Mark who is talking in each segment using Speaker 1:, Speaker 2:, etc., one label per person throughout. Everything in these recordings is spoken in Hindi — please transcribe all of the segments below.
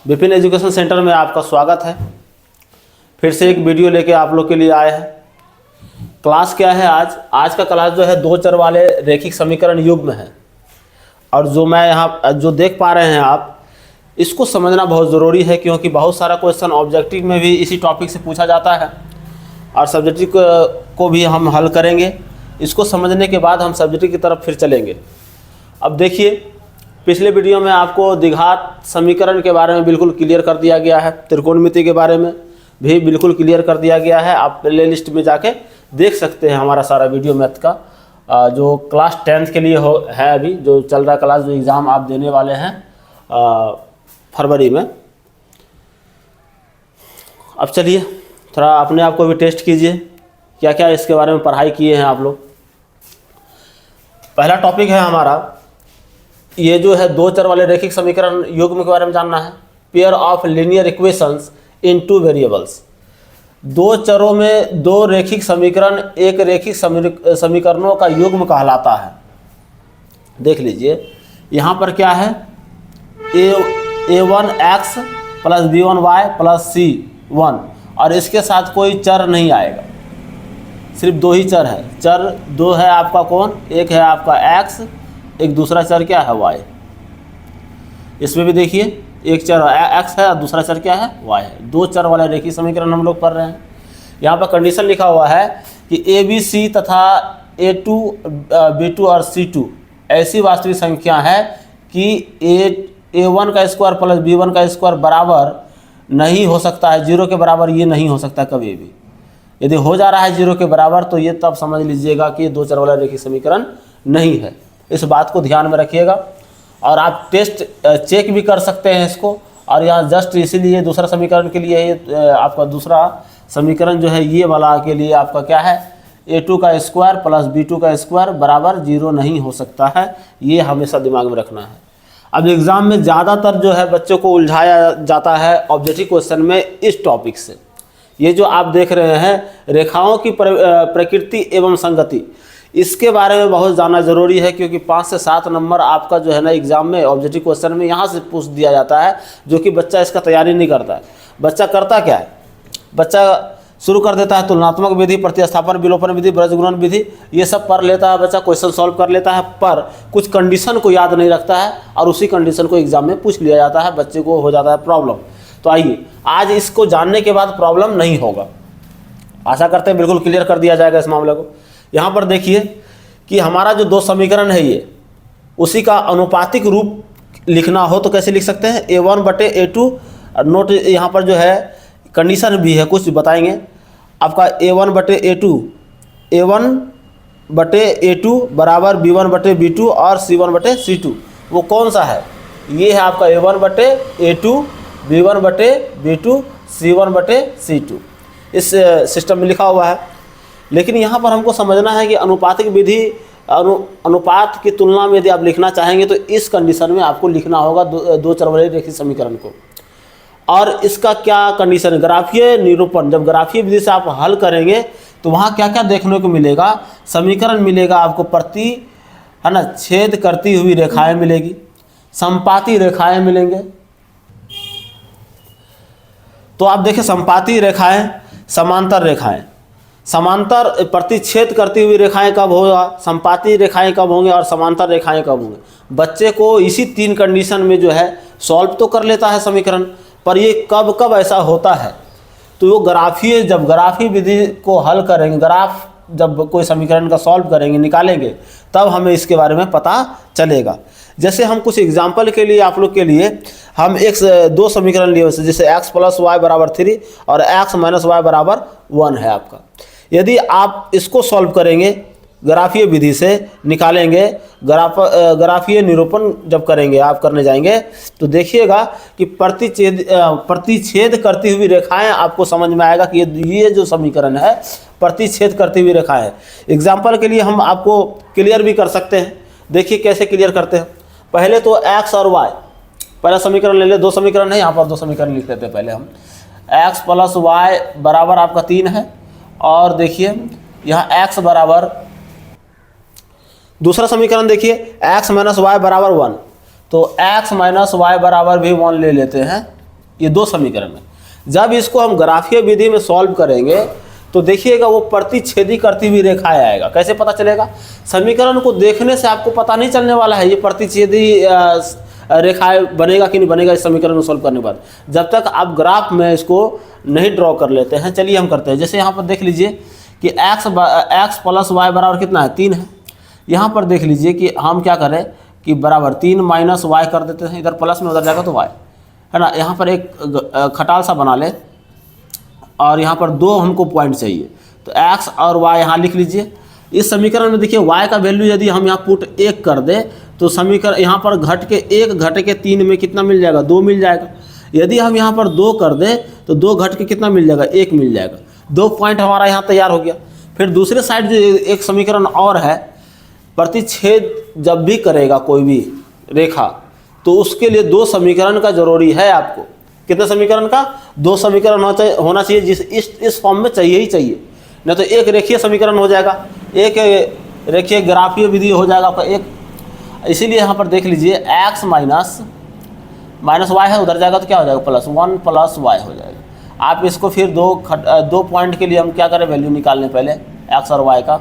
Speaker 1: विपिन एजुकेशन सेंटर में आपका स्वागत है। फिर से एक वीडियो लेके आप लोग के लिए आए हैं। क्लास क्या है आज का क्लास जो है दो चर वाले रैखिक समीकरण युग्म है। और जो मैं यहाँ जो देख पा रहे हैं आप, इसको समझना बहुत ज़रूरी है, क्योंकि बहुत सारा क्वेश्चन ऑब्जेक्टिव में भी इसी टॉपिक से पूछा जाता है और सब्जेक्टिव को भी हम हल करेंगे। इसको समझने के बाद हम सब्जेक्टिव की तरफ फिर चलेंगे। अब देखिए, पिछले वीडियो में आपको द्विघात समीकरण के बारे में बिल्कुल क्लियर कर दिया गया है, त्रिकोणमिति के बारे में भी बिल्कुल क्लियर कर दिया गया है। आप प्ले लिस्ट में जाके देख सकते हैं हमारा सारा वीडियो मैथ का, जो क्लास 10th के लिए है अभी जो चल रहा क्लास, जो एग्ज़ाम आप देने वाले हैं फरवरी में। अब चलिए थोड़ा अपने आप को भी टेस्ट कीजिए, क्या क्या इसके बारे में पढ़ाई किए हैं आप लोग। पहला टॉपिक है हमारा, ये जो है दो चर वाले रैखिक समीकरण युग्म के बारे में जानना है। Pair of linear equations in two variables. दो चरों में दो रैखिक समीकरण एक रैखिक समीकरणों का युग्म कहलाता है। देख लीजिए यहाँ पर क्या है, a1x plus b1y plus c1, और इसके साथ कोई चर नहीं आएगा, सिर्फ दो ही चर है। चर दो है आपका कौन, एक है आपका x, एक दूसरा चर क्या है y। इसमें भी देखिए एक चर x है और दूसरा चर क्या है y है। दो चर वाला रैखिक समीकरण हम लोग पढ़ रहे हैं। यहाँ पर कंडीशन लिखा हुआ है कि ABC तथा A2 B2 और C2 ऐसी वास्तविक संख्या है कि A1 का स्क्वायर प्लस B1 का स्क्वायर बराबर नहीं हो सकता है, जीरो के बराबर ये नहीं हो सकता कभी भी। यदि हो जा रहा है जीरो के बराबर तो ये तब समझ लीजिएगा कि ये दो चर वाला रैखिक समीकरण नहीं है। इस बात को ध्यान में रखिएगा। और आप टेस्ट चेक भी कर सकते हैं इसको। और यहाँ जस्ट इसीलिए दूसरा समीकरण के लिए ये आपका दूसरा समीकरण जो है ये वाला के लिए आपका क्या है, A2 का स्क्वायर प्लस B2 का स्क्वायर बराबर जीरो नहीं हो सकता है। ये हमेशा दिमाग में रखना है। अब एग्ज़ाम में ज़्यादातर जो है बच्चों को उलझाया जाता है ऑब्जेक्टिव क्वेश्चन में इस टॉपिक से। ये जो आप देख रहे हैं रेखाओं की प्रकृति एवं संगति, इसके बारे में बहुत जानना ज़रूरी है, क्योंकि 5 से 7 नंबर आपका जो है ना एग्ज़ाम में ऑब्जेक्टिव क्वेश्चन में यहाँ से पूछ दिया जाता है, जो कि बच्चा इसका तैयारी नहीं करता है। बच्चा करता क्या है, बच्चा शुरू कर देता है तुलनात्मक विधि, प्रतिस्थापन, विलोपन विधि, ब्रजगुणन विधि, ये सब पढ़ लेता है बच्चा, क्वेश्चन सॉल्व कर लेता है, पर कुछ कंडीशन को याद नहीं रखता है और उसी कंडीशन को एग्जाम में पूछ लिया जाता है, बच्चे को हो जाता है प्रॉब्लम। तो आइए आज इसको जानने के बाद प्रॉब्लम नहीं होगा, आशा करते हैं बिल्कुल क्लियर कर दिया जाएगा इस मामले को। यहाँ पर देखिए कि हमारा जो दो समीकरण है ये, उसी का अनुपातिक रूप लिखना हो तो कैसे लिख सकते हैं, A1/A2। नोट यहाँ पर जो है कंडीशन भी है, कुछ बताएंगे आपका A1/A2, A1/A2 बराबर B1/B2 और C1/C2। वो कौन सा है, ये है आपका A1/A2, B1/B2, C1/C2। इस सिस्टम में लिखा हुआ है। लेकिन यहाँ पर हमको समझना है कि अनुपातिक विधि अनुपात की तुलना में यदि आप लिखना चाहेंगे तो इस कंडीशन में आपको लिखना होगा दो चर वाले रैखिक समीकरण को। और इसका क्या कंडीशन है, ग्राफीय निरूपण। जब ग्राफीय विधि से आप हल करेंगे तो वहाँ क्या क्या देखने को मिलेगा, समीकरण मिलेगा आपको, प्रति है ना छेद करती हुई रेखाएं मिलेगी, संपाती रेखाएं मिलेंगे। तो आप देखिए संपाती रेखाएं, समांतर रेखाएं, समांतर प्रतिच्छेद करती हुई रेखाएं कब होगा, संपाती रेखाएं कब होंगे और समांतर रेखाएं कब होंगे। बच्चे को इसी 3 कंडीशन में जो है सॉल्व तो कर लेता है समीकरण, पर ये कब कब ऐसा होता है तो वो जब ग्राफीय विधि को हल करेंगे, ग्राफ जब कोई समीकरण का सॉल्व करेंगे, निकालेंगे, तब हमें इसके बारे में पता चलेगा। जैसे हम कुछ एग्जाम्पल के लिए आप लोग के लिए हम दो समीकरण लिए, जैसे x + y = 3 और x - y = 1 है आपका। यदि आप इसको सॉल्व करेंगे ग्राफीय विधि से निकालेंगे, ग्राफीय निरूपण जब करेंगे आप करने जाएंगे तो देखिएगा कि प्रतिच्छेद करती हुई रेखाएं आपको समझ में आएगा कि ये जो समीकरण है प्रतिच्छेद करती हुई रेखाएं है। एग्जाम्पल के लिए हम आपको क्लियर भी कर सकते हैं। देखिए कैसे क्लियर करते हैं। पहले तो x और y, पहला समीकरण ले ले, दो समीकरण है यहाँ पर, दो समीकरण लिख लेते हैं पहले हम। x + y बराबर आपका 3 है, और देखिए यहाँ x बराबर, दूसरा समीकरण देखिए x - y = 1, तो x - y बराबर भी 1 ले लेते हैं। ये दो समीकरण है। जब इसको हम ग्राफीय विधि में सॉल्व करेंगे तो देखिएगा वो प्रतिच्छेदी करती हुई रेखाएं आएगा। कैसे पता चलेगा? समीकरण को देखने से आपको पता नहीं चलने वाला है ये प्रतिच्छेदी रेखाएं बनेगा कि नहीं बनेगा इस समीकरण को सॉल्व करने के बाद, जब तक आप ग्राफ में इसको नहीं ड्रॉ कर लेते हैं। चलिए हम करते हैं। जैसे यहाँ पर देख लीजिए कि x प्लस वाई बराबर कितना है? 3 है। यहाँ पर देख लीजिए कि हम क्या करें कि बराबर 3 माइनस वाई कर देते हैं, इधर प्लस में उधर जाएगा तो वाई है ना। यहाँ पर एक खटाल सा बना ले और यहाँ पर 2 हमको पॉइंट चाहिए, तो x और y यहाँ लिख लीजिए। इस समीकरण में देखिए y का वैल्यू यदि हम यहाँ पुट 1 कर दें तो समीकरण यहाँ पर घट के 1 घट के 3 में कितना मिल जाएगा? 2 मिल जाएगा। यदि हम यहाँ पर 2 कर दें तो 2 घट के कितना मिल जाएगा? 1 मिल जाएगा। 2 पॉइंट हमारा यहाँ तैयार हो गया। फिर दूसरे साइड जो एक समीकरण और है, प्रतिच्छेद जब भी करेगा कोई भी रेखा तो उसके लिए 2 समीकरण का जरूरी है आपको। कितने समीकरण का? 2 समीकरण होना चाहिए जिस इस फॉर्म में चाहिए ही चाहिए, नहीं तो एक रेखीय समीकरण हो जाएगा, एक रेखीय ग्राफीय विधि हो जाएगा आपका एक। इसीलिए यहाँ पर देख लीजिए x माइनस वाई है, उधर जाएगा तो क्या हो जाएगा? प्लस 1 प्लस वाई हो जाएगा। आप इसको फिर 2 पॉइंट के लिए हम क्या करें? वैल्यू निकालने पहले x और y का।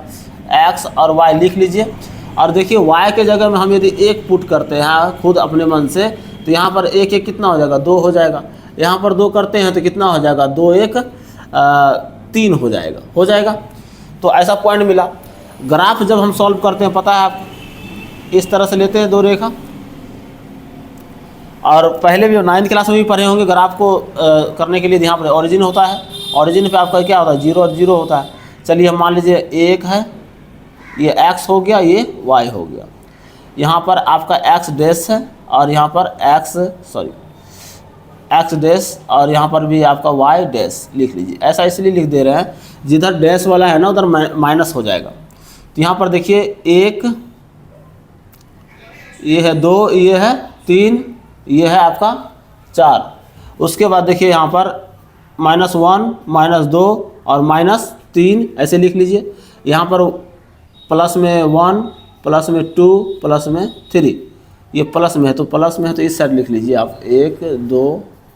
Speaker 1: x और y लिख लीजिए और देखिए y के जगह में हम यदि 1 पुट करते हैं खुद अपने मन से तो यहाँ पर 1 1 कितना हो जाएगा? 2 हो जाएगा। यहाँ पर 2 करते हैं तो कितना हो जाएगा? 2 1 3 हो जाएगा। तो ऐसा पॉइंट मिला। ग्राफ जब हम सॉल्व करते हैं पता है आप इस तरह से लेते हैं 2 रेखा, और पहले भी 9th क्लास में भी पढ़े होंगे ग्राफ को करने के लिए यहाँ पर ओरिजिन होता है। ओरिजिन पे आपका क्या होता है? 0 और 0 होता है। चलिए हम मान लीजिए 1 है, ये x हो गया, ये y हो गया। यहाँ पर आपका x डैश है और यहाँ पर x डैश और यहाँ पर भी आपका y डैश लिख लीजिए। ऐसा इसलिए लिख दे रहे हैं जिधर डैश वाला है ना उधर माइनस हो जाएगा। तो यहाँ पर देखिए 1, ये है 2, ये है 3, ये है आपका 4। उसके बाद देखिए यहाँ पर -1 -2 और -3 ऐसे लिख लीजिए। यहाँ पर प्लस में 1 प्लस में 2 प्लस में 3, ये प्लस में है तो इस साइड लिख लीजिए आप 1 2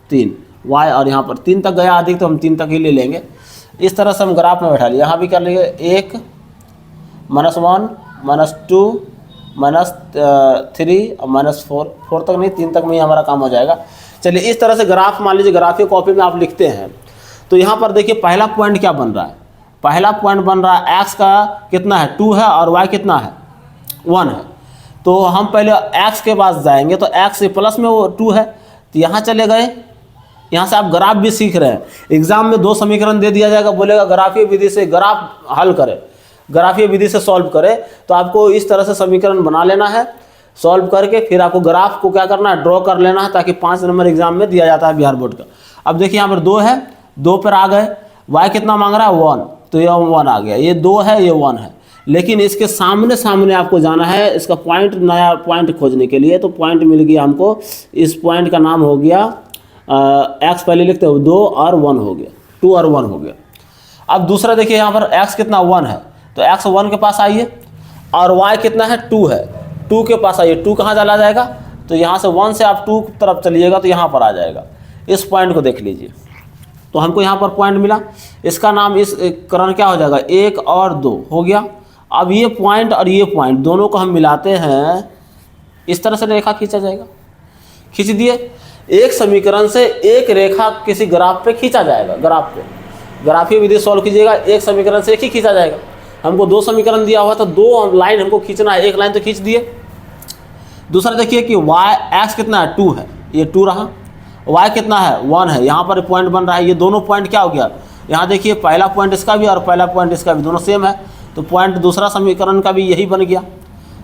Speaker 1: 3 y, और यहाँ पर 3 तक गया अधिक तो हम 3 तक ही ले लेंगे। इस तरह से हम ग्राफ में बैठा लिए। यहाँ भी कर लेंगे 1 -1 -2 -3 और -4 तक नहीं, 3 तक में ही हमारा काम हो जाएगा। चलिए इस तरह से ग्राफ मान लीजिए ग्राफीय कॉपी में आप लिखते हैं। तो यहाँ पर देखिए पहला पॉइंट क्या बन रहा है? पहला पॉइंट बन रहा है x का कितना है? 2 है और y कितना है? 1 है। तो हम पहले x के पास जाएंगे तो x से प्लस में वो 2 है तो यहाँ चले गए। यहाँ से आप ग्राफ भी सीख रहे हैं। एग्जाम में 2 समीकरण दे दिया जाएगा, बोलेगा ग्राफीय विधि से ग्राफ हल करें, ग्राफीय विधि से सॉल्व करें। तो आपको इस तरह से समीकरण बना लेना है, सॉल्व करके फिर आपको ग्राफ को क्या करना है? ड्रॉ कर लेना है, ताकि 5 नंबर एग्जाम में दिया जाता है बिहार बोर्ड का। अब देखिए यहाँ पर 2 है, 2 पर आ गए। y कितना मांग रहा है? 1, तो ये 1 आ गया। ये 2 है, ये 1 है। लेकिन इसके सामने आपको जाना है इसका पॉइंट, नया पॉइंट खोजने के लिए। तो पॉइंट मिल गया हमको। इस पॉइंट का नाम हो गया x, पहले लिखते हो 2 और 1 हो गया, 2 और 1 हो गया। अब दूसरा देखिए यहाँ पर x कितना? 1 है, तो x 1 के पास आइए, और y कितना है? 2 है, 2 के पास आइए। 2 कहाँ चला जाएगा? तो यहाँ से 1 से आप 2 की तरफ चलिएगा तो यहाँ पर आ जाएगा। इस पॉइंट को देख लीजिए। तो हमको यहाँ पर पॉइंट मिला, इसका नाम इस करण क्या हो जाएगा? 1 और 2 हो गया। अब ये पॉइंट और ये पॉइंट दोनों को हम मिलाते हैं, इस तरह से रेखा खींचा जाएगा। खींच दिए। एक समीकरण से एक रेखा किसी ग्राफ पे खींचा जाएगा। ग्राफ पे ग्राफीय विधि सॉल्व कीजिएगा, एक समीकरण से एक ही खींचा जाएगा। हमको 2 समीकरण दिया हुआ तो 2 लाइन हमको खींचना है, एक लाइन तो खींच दिए। दूसरा देखिए कि x कितना है? 2 है, ये 2 रहा। y कितना है? 1 है। यहाँ पर पॉइंट बन रहा है। ये दोनों पॉइंट क्या हो गया? यहाँ देखिए पहला पॉइंट इसका भी और पहला पॉइंट इसका भी दोनों सेम है, तो पॉइंट दूसरा समीकरण का भी यही बन गया।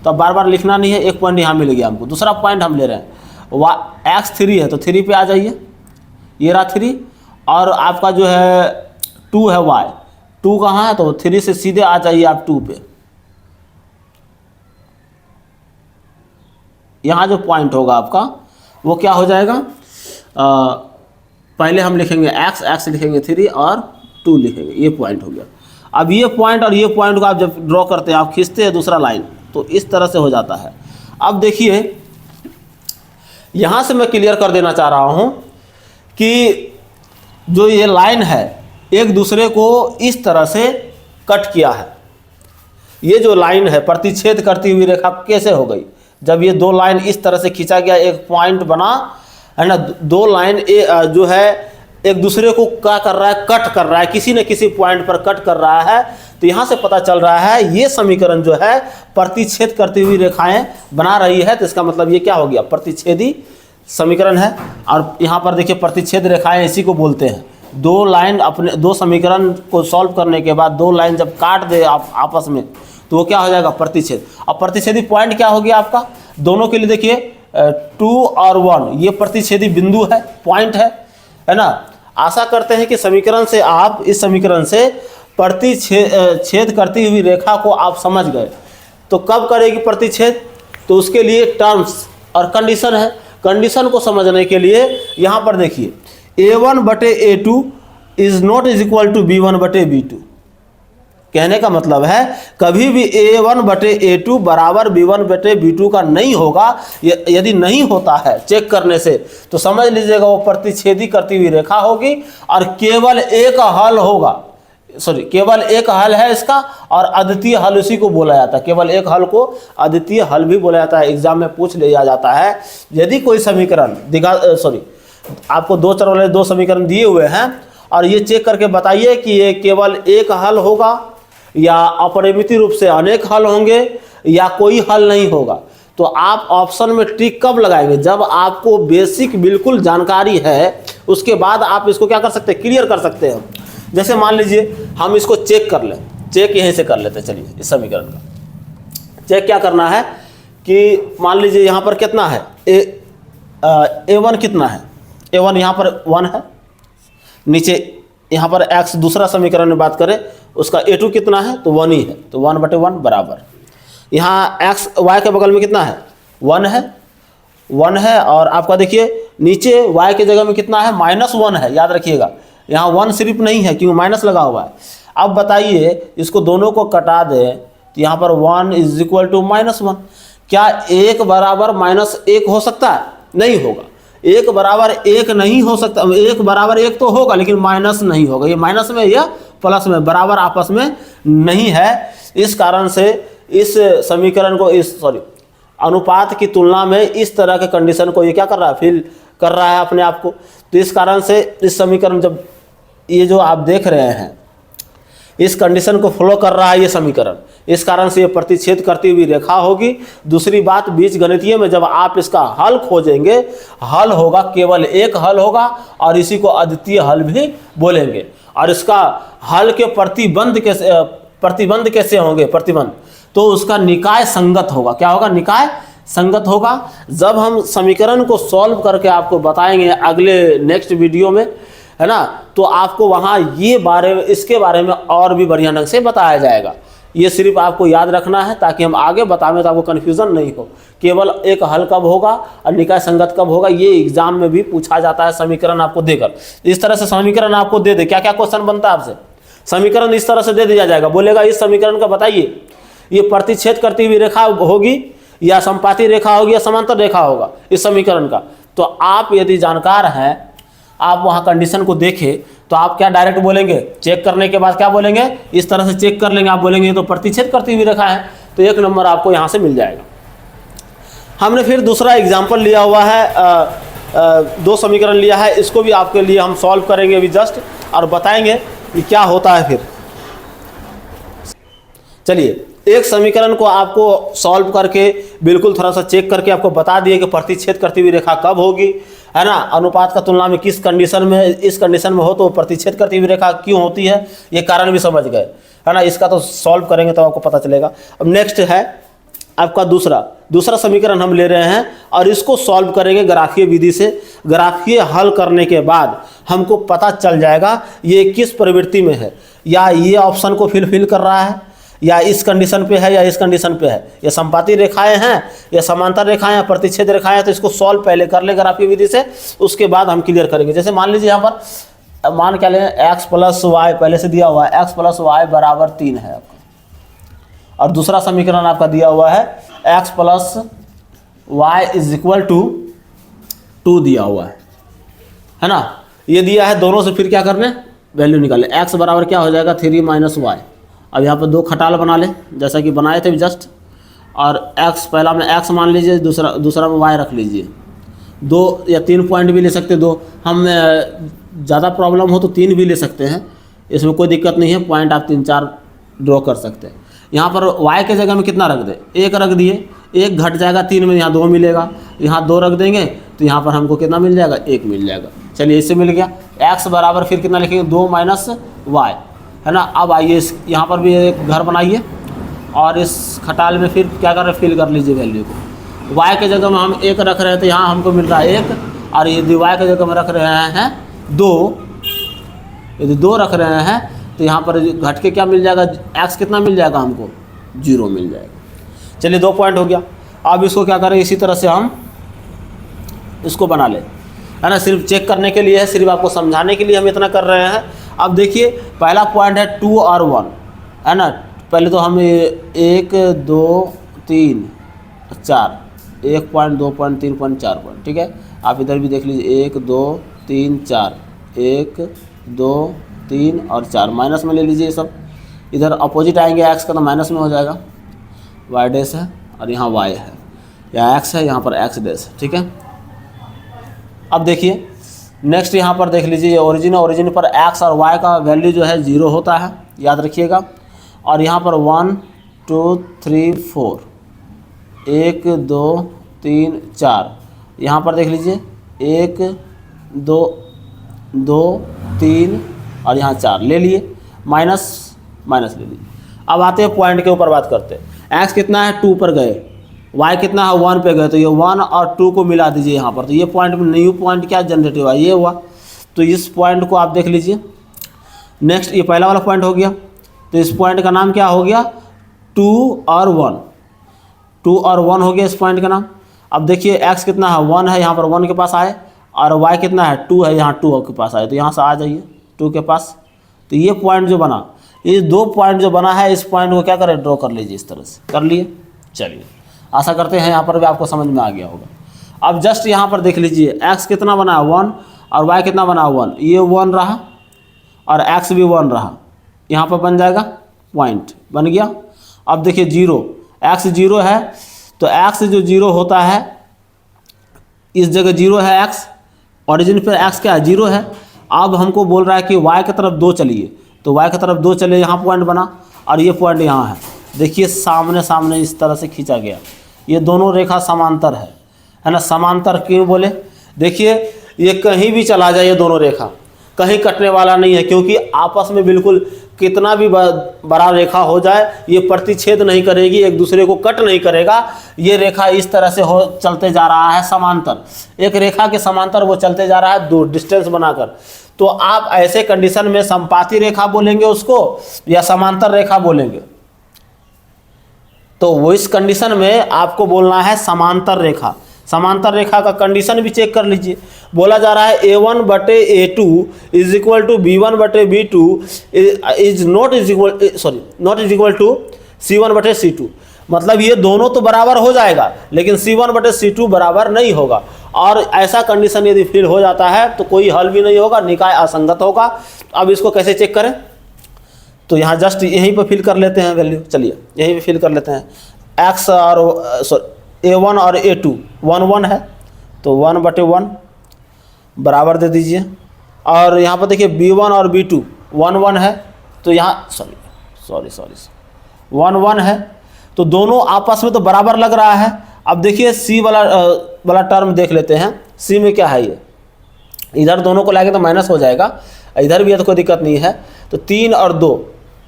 Speaker 1: तो अब बार बार लिखना नहीं है, एक पॉइंट यहाँ मिल गया हमको। दूसरा पॉइंट हम ले रहे हैं x 3 है, तो 3 पे आ जाइए, ये रहा 3, और आपका जो है 2 है y, 2 कहाँ है? तो 3 से सीधे आ जाइए आप 2 पे। यहाँ जो पॉइंट होगा आपका वो क्या हो जाएगा? पहले हम लिखेंगे x लिखेंगे 3 और 2 लिखेंगे, ये पॉइंट हो गया। अब ये पॉइंट और ये पॉइंट को आप जब ड्रॉ करते हैं, आप खींचते हैं दूसरा लाइन, तो इस तरह से हो जाता है। अब देखिए यहाँ से मैं क्लियर कर देना चाह रहा हूँ कि जो ये लाइन है एक दूसरे को इस तरह से कट किया है। ये जो लाइन है प्रतिच्छेद करती हुई रेखा कैसे हो गई? जब ये दो लाइन इस तरह से खींचा गया, एक पॉइंट बना है ना, दो लाइन जो है एक दूसरे को क्या कर रहा है, कट कर रहा है, किसी न किसी पॉइंट पर कट कर रहा है। तो यहाँ से पता चल रहा है ये समीकरण जो है प्रतिच्छेद करती हुई रेखाएं बना रही है। तो इसका मतलब ये क्या हो गया, प्रतिच्छेदी समीकरण है। और यहाँ पर देखिए प्रतिच्छेद रेखाएं इसी को बोलते हैं। दो लाइन अपने दो समीकरण को सॉल्व करने के बाद दो लाइन जब काट दे आपस में तो वो क्या हो जाएगा, प्रतिच्छेद। अब प्रतिच्छेदी पॉइंट क्या हो गया आपका, दोनों के लिए देखिए 2 और 1 ये प्रतिच्छेदी बिंदु है, पॉइंट है ना। आशा करते हैं कि समीकरण से आप इस समीकरण से प्रतिच्छेद करती हुई रेखा को आप समझ गए। तो कब करेगी प्रतिच्छेद, तो उसके लिए टर्म्स और कंडीशन है। कंडीशन को समझने के लिए यहाँ पर देखिए a1/a2 is not is equal to b1/b2। कहने का मतलब है कभी भी a1/a2 बराबर b1/b2 का नहीं होगा। यदि नहीं होता है चेक करने से तो समझ लीजिएगा वो प्रतिच्छेदी करती हुई रेखा होगी और केवल एक हल होगा, केवल एक हल है इसका, और अद्वितीय हल उसी को बोला जाता है। केवल एक हल को अद्वितीय हल भी बोला जाता है, एग्जाम में पूछ लिया जाता है। यदि कोई समीकरण आपको दो चर वाले दो समीकरण दिए हुए हैं और ये चेक करके बताइए कि ये केवल एक हल होगा या अपरिमित रूप से अनेक हल होंगे या कोई हल नहीं होगा, तो आप ऑप्शन में टिक कब लगाएंगे, जब आपको बेसिक बिल्कुल जानकारी है। उसके बाद आप इसको क्या कर सकते हैं, क्लियर कर सकते हैं। जैसे मान लीजिए हम इसको चेक कर लें, चेक यहीं से कर लेते हैं। चलिए इस समीकरण का चेक क्या करना है कि मान लीजिए यहाँ पर कितना है a1 कितना है, a1 यहाँ पर 1 है, नीचे यहाँ पर x दूसरा समीकरण में बात करें उसका a2 कितना है, तो 1 ही है, तो 1/1 बराबर। यहाँ x y के बगल में कितना है, 1 है, 1 है। और आपका देखिए नीचे y के जगह में कितना है, -1 है, याद रखिएगा। यहाँ 1 सिर्फ नहीं है क्योंकि माइनस लगा हुआ है। अब बताइए इसको दोनों को कटा दें तो यहाँ पर 1 इज इक्वल टू -1। क्या 1 बराबर -1 हो सकता है, नहीं होगा। 1 बराबर 1 नहीं हो सकता, 1 बराबर 1 तो होगा लेकिन माइनस नहीं होगा। ये माइनस में या प्लस में बराबर आपस में नहीं है। इस कारण से इस समीकरण को अनुपात की तुलना में इस तरह के कंडीशन को ये क्या कर रहा है, फील कर रहा है अपने आप को। तो इस कारण से इस समीकरण जब ये जो आप देख रहे हैं इस कंडीशन को फॉलो कर रहा है ये समीकरण, इस कारण से ये प्रतिच्छेद करती हुई रेखा होगी। दूसरी बात बीजगणितीय में जब आप इसका हल खोजेंगे, हल होगा, केवल एक हल होगा और इसी को अद्वितीय हल भी बोलेंगे। और इसका हल के प्रतिबंध कैसे होंगे, प्रतिबंध तो उसका निकाय संगत होगा। क्या होगा, निकाय संगत होगा। जब हम समीकरण को सॉल्व करके आपको बताएंगे अगले नेक्स्ट वीडियो में, है ना, तो आपको वहाँ इसके बारे में और भी बढ़िया ढंग से बताया जाएगा। ये सिर्फ आपको याद रखना है ताकि हम आगे बताएं तो आपको कन्फ्यूज़न नहीं हो। केवल एक हल कब होगा और निकाय संगत कब होगा, ये एग्जाम में भी पूछा जाता है समीकरण आपको देकर। इस तरह से समीकरण आपको दे दे, क्या क्या क्वेश्चन बनता है आपसे, समीकरण इस तरह से दे दिया जाएगा। बोलेगा इस समीकरण का बताइए ये प्रतिच्छेद करती हुई रेखा होगी या संपाती रेखा होगी या समांतर रेखा होगा इस समीकरण का। तो आप यदि जानकार हैं, आप वहाँ कंडीशन को देखें तो आप क्या डायरेक्ट बोलेंगे, चेक करने के बाद क्या बोलेंगे, इस तरह से चेक कर लेंगे, आप बोलेंगे ये तो प्रतिच्छेद करती हुई रेखा है, तो 1 नंबर आपको यहाँ से मिल जाएगा। हमने फिर दूसरा एग्जाम्पल लिया हुआ है, 2 समीकरण लिया है, इसको भी आपके लिए हम सॉल्व करेंगे अभी जस्ट और बताएंगे कि क्या होता है। फिर चलिए एक समीकरण को आपको सॉल्व करके बिल्कुल थोड़ा सा चेक करके आपको बता दिए कि प्रतिच्छेद करती हुई रेखा कब होगी, है ना, अनुपात का तुलना में किस कंडीशन में, इस कंडीशन में हो तो प्रतिच्छेद करती हुई रेखा क्यों होती है, ये कारण भी समझ गए, है ना। इसका तो सॉल्व करेंगे तो आपको पता चलेगा। अब नेक्स्ट है आपका दूसरा समीकरण हम ले रहे हैं और इसको सॉल्व करेंगे ग्राफीय विधि से। ग्राफीय हल करने के बाद हमको पता चल जाएगा ये किस प्रवृत्ति में है, या ये ऑप्शन को फिल कर रहा है, या इस कंडीशन पे है या इस कंडीशन पे है, ये संपाती रेखाएं हैं या समांतर रेखाएं हैं, प्रतिच्छेद रेखाएं हैं। तो इसको सॉल्व पहले कर ले ग्राफीय विधि से, उसके बाद हम क्लियर करेंगे। जैसे मान लीजिए यहाँ पर मान क्या लें, x + y पहले से दिया हुआ है, x + y = 3 है आपका, और दूसरा समीकरण आपका दिया हुआ है x + y = 2 दिया हुआ है ना। ये दिया है, दोनों से फिर क्या करना है, वैल्यू निकालें। x बराबर क्या हो जाएगा 3 माइनस वाई। अब यहाँ पर दो खटाल बना लें जैसा कि बनाए थे जस्ट, और x पहला में x मान लीजिए, दूसरा में y रख लीजिए। 2 या 3 पॉइंट भी ले सकते हैं, 2 हम ज़्यादा प्रॉब्लम हो तो 3 भी ले सकते हैं, इसमें कोई दिक्कत नहीं है। पॉइंट आप 3-4 ड्रॉ कर सकते हैं। यहाँ पर y के जगह में कितना रख दें, 1 रख दिए, 1 घट जाएगा 3 में, यहाँ 2 मिलेगा, यहाँ 2 रख देंगे तो यहाँ पर हमको कितना मिल जाएगा, 1 मिल जाएगा। चलिए इससे मिल गया। x बराबर फिर कितना लिखेंगे, 2 माइनस वाई, है ना। अब आइए इस यहाँ पर भी एक घर बनाइए और इस खटाल में फिर क्या कर रहे, फिल कर लीजिए वैल्यू को। y के जगह में हम 1 रख रहे हैं तो यहाँ हमको मिल रहा है 1, और यदि y के जगह में रख रहे हैं 2, यदि 2 रख रहे हैं तो यहाँ पर घट के क्या मिल जाएगा, x कितना मिल जाएगा हमको, 0 मिल जाएगा। चलिए 2 पॉइंट हो गया। अब इसको क्या करें, इसी तरह से हम इसको बना लें, है ना। सिर्फ चेक करने के लिए है, सिर्फ आपको समझाने के लिए हम इतना कर रहे हैं। अब देखिए पहला पॉइंट है 2 और 1, है ना। पहले तो हम 1 2 3 4, 1 पॉइंट 2 पॉइंट 3 पॉइंट 4 पॉइंट, ठीक है। आप इधर भी देख लीजिए 1 2 3 4, 1 2 3 और 4, माइनस में ले लीजिए ये सब। इधर अपोजिट आएंगे x का तो माइनस में हो जाएगा, y डैश है और यहाँ y है, यहाँ x है, यहाँ पर x डैश है, ठीक है। अब देखिए नेक्स्ट यहाँ पर देख लीजिए, ओरिजिन पर x और y का वैल्यू जो है 0 होता है, याद रखिएगा। और यहाँ पर 1 2 3 4, 1 2 3 4, यहाँ पर देख लीजिए 1 2 2 3 और यहाँ 4 ले लिए, माइनस ले लीजिए। अब आते हैं पॉइंट के ऊपर बात करते हैं। x कितना है, 2 पर गए, y कितना है, 1 पे गए, तो ये 1 और 2 को मिला दीजिए यहाँ पर, तो ये पॉइंट में न्यू पॉइंट क्या जनरेट हुआ, ये हुआ। तो इस पॉइंट को आप देख लीजिए। नेक्स्ट ये पहला वाला पॉइंट हो गया, तो इस पॉइंट का नाम क्या हो गया, 2 और 1, 2 और 1 हो गया इस पॉइंट का नाम। अब देखिए x कितना है, 1 है, यहाँ पर 1 के पास आए, और y कितना है, 2 है, यहाँ 2 के पास आए, तो यहाँ से आ जाइए 2 के पास। तो ये पॉइंट जो बना, ये 2 पॉइंट जो बना है, इस पॉइंट को क्या करें, ड्रॉ कर लीजिए इस तरह से। कर लिए, चलिए आशा करते हैं यहाँ पर भी आपको समझ में आ गया होगा। अब जस्ट यहाँ पर देख लीजिए x कितना बना है, 1, और y कितना बना, 1, ये 1 रहा और x भी 1 रहा, यहाँ पर बन जाएगा पॉइंट, बन गया। अब देखिए 0, x 0 है, तो x जो 0 होता है, इस जगह 0 है x, ओरिजिन पे x क्या है, 0 है। अब हमको बोल रहा है कि y की तरफ 2 चलिए, तो y की तरफ 2 चले, यहाँ पॉइंट बना, और ये पॉइंट यहाँ है। देखिए सामने इस तरह से खींचा गया, ये दोनों रेखा समांतर है ना। समांतर क्यों बोले, देखिए ये कहीं भी चला जाए, ये दोनों रेखा कहीं कटने वाला नहीं है, क्योंकि आपस में बिल्कुल कितना भी बड़ा रेखा हो जाए, ये प्रतिच्छेद नहीं करेगी, एक दूसरे को कट नहीं करेगा। ये रेखा इस तरह से चलते जा रहा है समांतर, एक रेखा के समांतर वो चलते जा रहा है दूर डिस्टेंस बनाकर। तो आप ऐसे कंडीशन में संपाती रेखा बोलेंगे उसको या समांतर रेखा बोलेंगे, तो वो इस कंडीशन में आपको बोलना है समांतर रेखा। समांतर रेखा का कंडीशन भी चेक कर लीजिए, बोला जा रहा है a1 बटे a2 is equal to b1 बटे b2 is not is equal to c1 बटे c2। मतलब ये दोनों तो बराबर हो जाएगा, लेकिन c1 बटे c2 बराबर नहीं होगा। और ऐसा कंडीशन यदि फिल हो जाता है तो कोई हल भी नहीं होगा, निकाय असंगत होगा। अब इसको कैसे चेक करें, तो यहाँ जस्ट यहीं पर फिल कर लेते हैं वैल्यू, चलिए यहीं पे फिल कर लेते हैं। x और a1 और a2 1 1 है, तो 1 बटे 1 बराबर दे दीजिए। और यहाँ पर देखिए b1 और b2 1 1 है, तो यहाँ सॉरी 1 1 है, तो दोनों आपस में तो बराबर लग रहा है। अब देखिए c वाला टर्म देख लेते हैं, c में क्या है, ये इधर दोनों को लाएंगे तो माइनस हो जाएगा, इधर भी है तो कोई दिक्कत नहीं है। तो 3 और 2,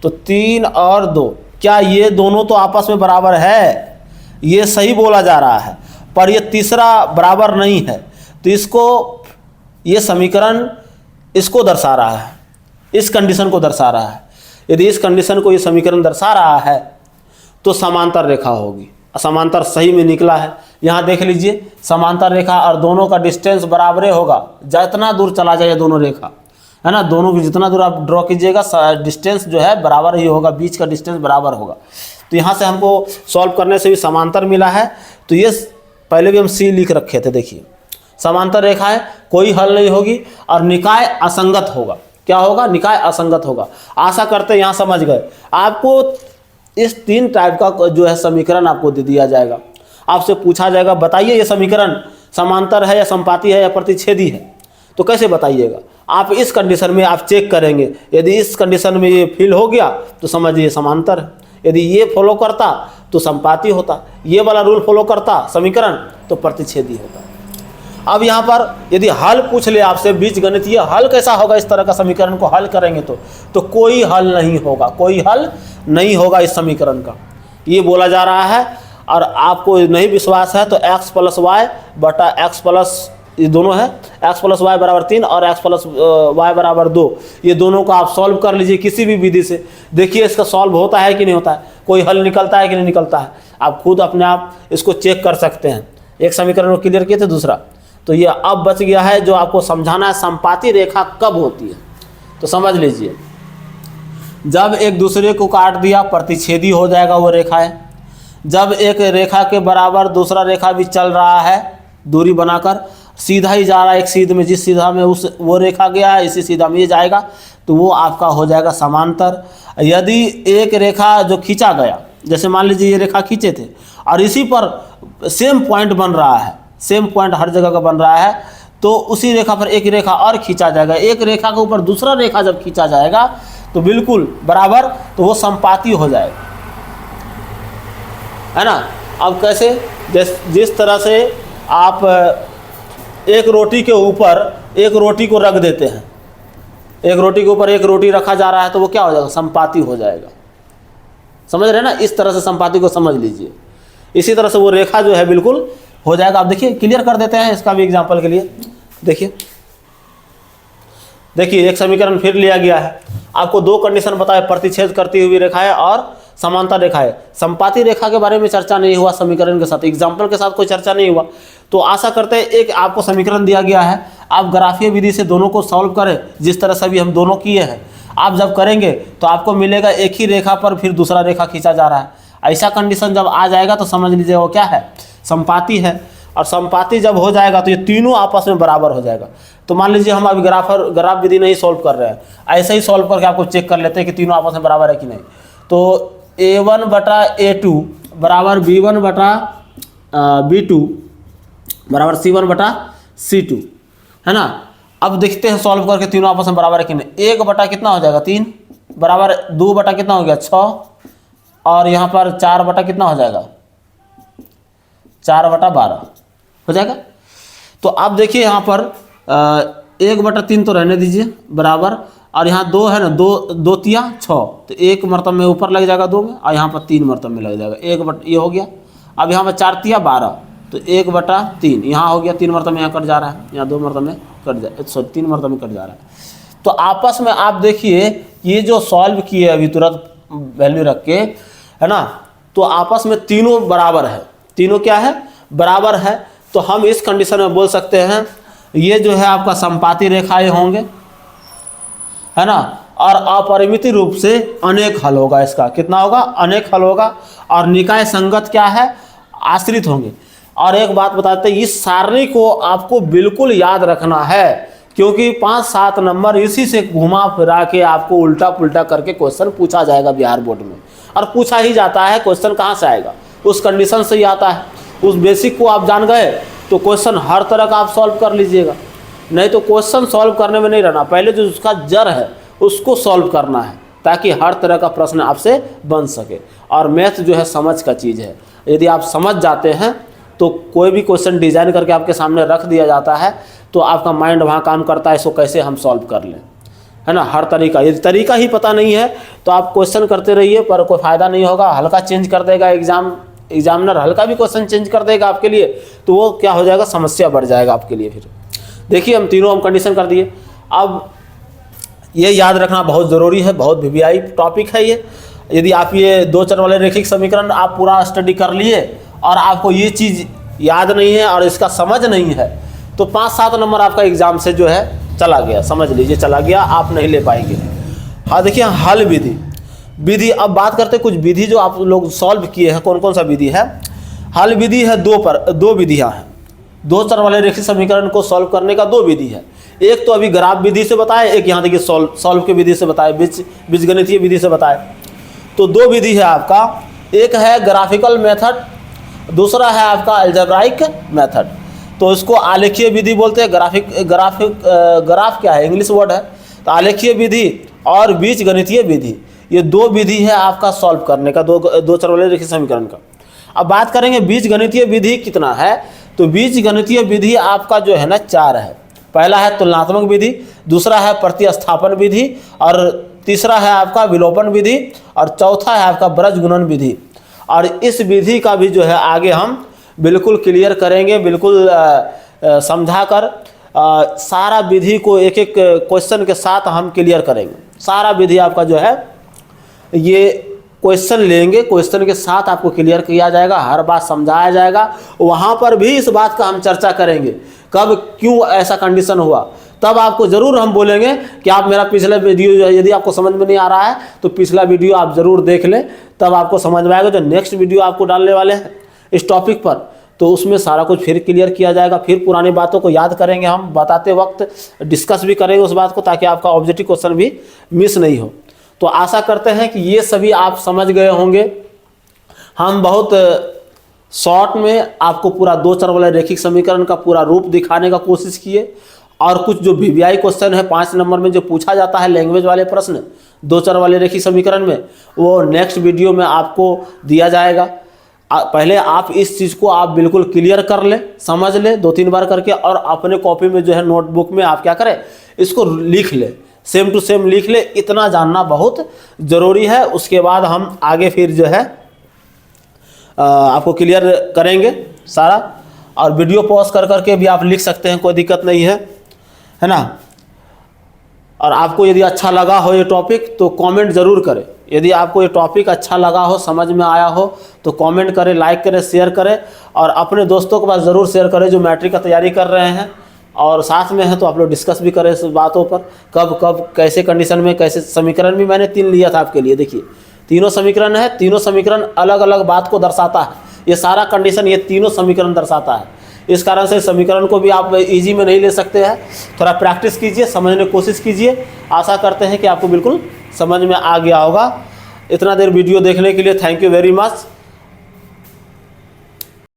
Speaker 1: तो 3 और 2, क्या ये दोनों तो आपस में बराबर है, ये सही बोला जा रहा है, पर ये तीसरा बराबर नहीं है। तो इसको, ये समीकरण इसको दर्शा रहा है, इस कंडीशन को दर्शा रहा है। यदि इस कंडीशन को ये समीकरण दर्शा रहा है तो समांतर रेखा होगी। समांतर सही में निकला है, यहाँ देख लीजिए समांतर रेखा और दोनों का डिस्टेंस बराबर होगा, जितना दूर चला जाए दोनों रेखा, है ना, दोनों की जितना दूर आप ड्रॉ कीजिएगा डिस्टेंस जो है बराबर ही होगा, बीच का डिस्टेंस बराबर होगा। तो यहाँ से हमको सॉल्व करने से भी समांतर मिला है। तो ये पहले भी हम सी लिख रखे थे, देखिए समांतर रेखाएं कोई हल नहीं होगी और निकाय असंगत होगा। क्या होगा? निकाय असंगत होगा। आशा करते हैं यहाँ समझ गए। आपको इस 3 टाइप का जो है समीकरण आपको दे दिया जाएगा। आपसे पूछा जाएगा बताइए ये समीकरण समांतर है या संपाती है या प्रतिच्छेदी है, तो कैसे बताइएगा? आप इस कंडीशन में आप चेक करेंगे, यदि इस कंडीशन में ये फिल हो गया तो समझिए समांतर है, यदि ये फॉलो करता तो संपाती होता, ये वाला रूल फॉलो करता समीकरण तो प्रतिच्छेदी होता। अब यहाँ पर यदि हल पूछ ले आपसे बीजगणितीय हल कैसा होगा, इस तरह का समीकरण को हल करेंगे तो कोई हल नहीं होगा, कोई हल नहीं होगा इस समीकरण का, ये बोला जा रहा है। और आपको नहीं विश्वास है तो x + y बटा x प्लस ये दोनों है, x + y = 3 और x + y = 2, ये दोनों को आप सॉल्व कर लीजिए किसी भी विधि से। देखिए इसका सॉल्व होता है कि नहीं होता है, कोई हल निकलता है कि नहीं निकलता है। आप खुद अपने आप इसको चेक कर सकते हैं। एक समीकरण को क्लियर किए थे, दूसरा तो ये अब बच गया है जो आपको समझाना है संपाती रेखा कब होती है। तो समझ लीजिए, जब एक दूसरे को काट दिया प्रतिच्छेदी हो जाएगा वो रेखाएं। जब एक रेखा के बराबर दूसरा रेखा भी चल रहा है दूरी बनाकर, सीधा ही जा रहा है एक सीध में, जिस सीधा में वो रेखा गया है इसी सीधा में ये जाएगा, तो वो आपका हो जाएगा समांतर। यदि एक रेखा जो खींचा गया, जैसे मान लीजिए ये रेखा खींचे थे और इसी पर सेम पॉइंट बन रहा है, सेम पॉइंट हर जगह का बन रहा है, तो उसी रेखा पर एक रेखा और खींचा जाएगा। एक रेखा के ऊपर दूसरा रेखा जब खींचा जाएगा तो बिल्कुल बराबर, तो वो संपाती हो जाएगा, है ना। अब कैसे? जिस तरह से आप एक रोटी के ऊपर एक रोटी को रख देते हैं, एक रोटी के ऊपर एक रोटी रखा जा रहा है, तो वो क्या हो जाएगा? संपाती हो जाएगा। समझ रहे हैं ना? इस तरह से संपाती को समझ लीजिए। इसी तरह से वो रेखा जो है बिल्कुल हो जाएगा। आप देखिए क्लियर कर देते हैं इसका भी एग्जाम्पल के लिए। देखिए एक समीकरण फिर लिया गया है। आपको 2 कंडीशन बताए, प्रतिच्छेद करती हुई रेखाएं और समांतर रेखाएं। संपाती रेखा के बारे में चर्चा नहीं हुआ समीकरण के साथ, एग्जाम्पल के साथ कोई चर्चा नहीं हुआ। तो आशा करते हैं एक आपको समीकरण दिया गया है, आप ग्राफीय विधि से दोनों को सॉल्व करें, जिस तरह से भी हम दोनों किए हैं। आप जब करेंगे तो आपको मिलेगा एक ही रेखा पर फिर दूसरा रेखा खींचा जा रहा है। ऐसा कंडीशन जब आ जाएगा तो समझ लीजिए वो क्या है? संपाती है। और संपाती जब हो जाएगा तो ये तीनों आपस में बराबर हो जाएगा। तो मान लीजिए हम अभी ग्राफ विधि नहीं सॉल्व कर रहे हैं, ऐसे ही सॉल्व करके आपको चेक कर लेते हैं कि तीनों आपस में बराबर है कि नहीं। तो a1/a2 बराबर b1/b2 बराबर c1/c2, है ना। अब देखते हैं सॉल्व करके तीनों आपस में बराबर है कि नहीं। 1 कितना हो जाएगा? 3 बराबर 2 कितना हो गया? 6 और यहाँ पर 4 कितना हो जाएगा? 4/12 हो जाएगा। तो आप देखिए यहाँ पर 1/3 तो रहने दीजिए बराबर, और यहाँ 2 है ना, 2 तिया 6, तो 1 मरतब में ऊपर लग जाएगा 2 में, और यहाँ पर 3 मरतब में लग जाएगा। ये हो गया। अब यहाँ पर 4 तिया 12, तो 1/3 यहाँ हो गया, 3 मरतब में यहाँ कट जा रहा है, यहाँ 2 मरतब में कट जा 3 मरतब में कट जा रहा है। तो आपस में आप देखिए ये जो सॉल्व किए अभी तुरंत वैल्यू रख के, है ना, तो आपस में तीनों बराबर है। तीनों क्या है? बराबर है। तो हम इस कंडीशन में बोल सकते हैं ये जो है आपका संपाती रेखाएं होंगे, है ना, और अपरिमित रूप से अनेक हल होगा। इसका कितना होगा? अनेक हल होगा। और निकाय संगत क्या है? आश्रित होंगे। और एक बात बताते हैं, इस सारणी को आपको बिल्कुल याद रखना है, क्योंकि 5-7 नंबर इसी से घुमा फिरा के आपको उल्टा पुल्टा करके क्वेश्चन पूछा जाएगा बिहार बोर्ड में। और पूछा ही जाता है। क्वेश्चन कहाँ से आएगा? उस कंडीशन से ही आता है। उस बेसिक को आप जान गए तो क्वेश्चन हर तरह का आप सॉल्व कर लीजिएगा। नहीं तो क्वेश्चन सॉल्व करने में नहीं रहना, पहले जो उसका जड़ है उसको सॉल्व करना है, ताकि हर तरह का प्रश्न आपसे बन सके। और मैथ जो है समझ का चीज़ है। यदि आप समझ जाते हैं तो कोई भी क्वेश्चन डिज़ाइन करके आपके सामने रख दिया जाता है, तो आपका माइंड वहाँ काम करता है, इसको कैसे हम सॉल्व कर लें, है ना। हर तरीका, यदि तरीका ही पता नहीं है तो आप क्वेश्चन करते रहिए, पर कोई फ़ायदा नहीं होगा। हल्का चेंज कर देगा एग्जामिनर, हल्का भी क्वेश्चन चेंज कर देगा आपके लिए, तो वो क्या हो जाएगा? समस्या बढ़ जाएगा आपके लिए। फिर देखिए हम तीनों कंडीशन कर दिए। अब ये याद रखना बहुत ज़रूरी है, बहुत वीवीआई टॉपिक है ये। यदि आप ये 2 चर वाले रैखिक समीकरण आप पूरा स्टडी कर लिए और आपको ये चीज़ याद नहीं है और इसका समझ नहीं है, तो 5-7 नंबर आपका एग्जाम से जो है चला गया, समझ लीजिए चला गया, आप नहीं ले पाएंगे। हाँ देखिए हल विधि अब बात करते हैं कुछ विधि जो आप लोग सॉल्व किए हैं। कौन कौन सा विधि है? हल विधि है 2 विधियां हैं। दो चर वाले रेखीय समीकरण को सॉल्व करने का दो विधि है। एक तो अभी ग्राफ विधि से बताए, एक यहाँ देखिए सॉल्व की विधि से बताए, बीजगणितीय विधि से बताए। तो दो विधि है आपका, एक है ग्राफिकल मेथड, दूसरा है आपका अलजेब्राइक मेथड। तो इसको आलेखीय विधि बोलते हैं। ग्राफ क्या है, इंग्लिश वर्ड है। तो आलेखीय विधि और बीजगणितीय विधि, ये दो विधि है आपका सॉल्व करने का दो चर वाले रेखीय समीकरण का। अब बात करेंगे बीजगणितीय विधि कितना है। तो बीजगणितीय विधि आपका जो है ना 4 है। पहला है तुलनात्मक विधि, दूसरा है प्रतिस्थापन विधि, और तीसरा है आपका विलोपन विधि, और चौथा है आपका ब्रजगुणन विधि। और इस विधि का भी जो है आगे हम बिल्कुल क्लियर करेंगे, बिल्कुल समझा कर सारा विधि को एक एक क्वेश्चन के साथ हम क्लियर करेंगे। सारा विधि आपका जो है ये क्वेश्चन लेंगे, क्वेश्चन के साथ आपको क्लियर किया जाएगा, हर बात समझाया जाएगा। वहाँ पर भी इस बात का हम चर्चा करेंगे, कब क्यों ऐसा कंडीशन हुआ। तब आपको ज़रूर हम बोलेंगे कि आप मेरा पिछला वीडियो यदि आपको समझ में नहीं आ रहा है तो पिछला वीडियो आप ज़रूर देख लें, तब आपको समझ में आएगा। जो नेक्स्ट वीडियो आपको डालने वाले हैं इस टॉपिक पर, तो उसमें सारा कुछ फिर क्लियर किया जाएगा। फिर पुरानी बातों को याद करेंगे, हम बताते वक्त डिस्कस भी करेंगे उस बात को, ताकि आपका ऑब्जेक्टिव क्वेश्चन भी मिस नहीं हो। तो आशा करते हैं कि ये सभी आप समझ गए होंगे। हम बहुत शॉर्ट में आपको पूरा दो चर वाले रेखिक समीकरण का पूरा रूप दिखाने का कोशिश किए, और कुछ जो वीवीआई क्वेश्चन है 5 नंबर में जो पूछा जाता है लैंग्वेज वाले प्रश्न दो चर वाले रेखिक समीकरण में, वो नेक्स्ट वीडियो में आपको दिया जाएगा। पहले आप इस चीज़ को आप बिल्कुल क्लियर कर लें, समझ लें 2-3 बार करके, और अपने कॉपी में जो है नोटबुक में आप क्या करें, इसको लिख लें, सेम टू सेम लिख ले। इतना जानना बहुत ज़रूरी है। उसके बाद हम आगे फिर जो है आपको क्लियर करेंगे सारा। और वीडियो पॉज कर करके भी आप लिख सकते हैं, कोई दिक्कत नहीं है ना। और आपको यदि अच्छा लगा हो ये टॉपिक तो कमेंट ज़रूर करें। यदि आपको ये टॉपिक अच्छा लगा हो, समझ में आया हो, तो कमेंट करें, लाइक करें, शेयर करें, और अपने दोस्तों के पास ज़रूर शेयर करें जो मैट्रिक का तैयारी कर रहे हैं और साथ में है। तो आप लोग डिस्कस भी करें इस बातों पर, कब कब कैसे कंडीशन में कैसे। समीकरण भी मैंने 3 लिया था आपके लिए, देखिए 3 समीकरण है। 3 समीकरण अलग अलग बात को दर्शाता है। ये सारा कंडीशन ये 3 समीकरण दर्शाता है। इस कारण से समीकरण को भी आप इजी में नहीं ले सकते हैं। थोड़ा प्रैक्टिस कीजिए, समझने की कोशिश कीजिए। आशा करते हैं कि आपको बिल्कुल समझ में आ गया होगा। इतना देर वीडियो देखने के लिए थैंक यू वेरी मच।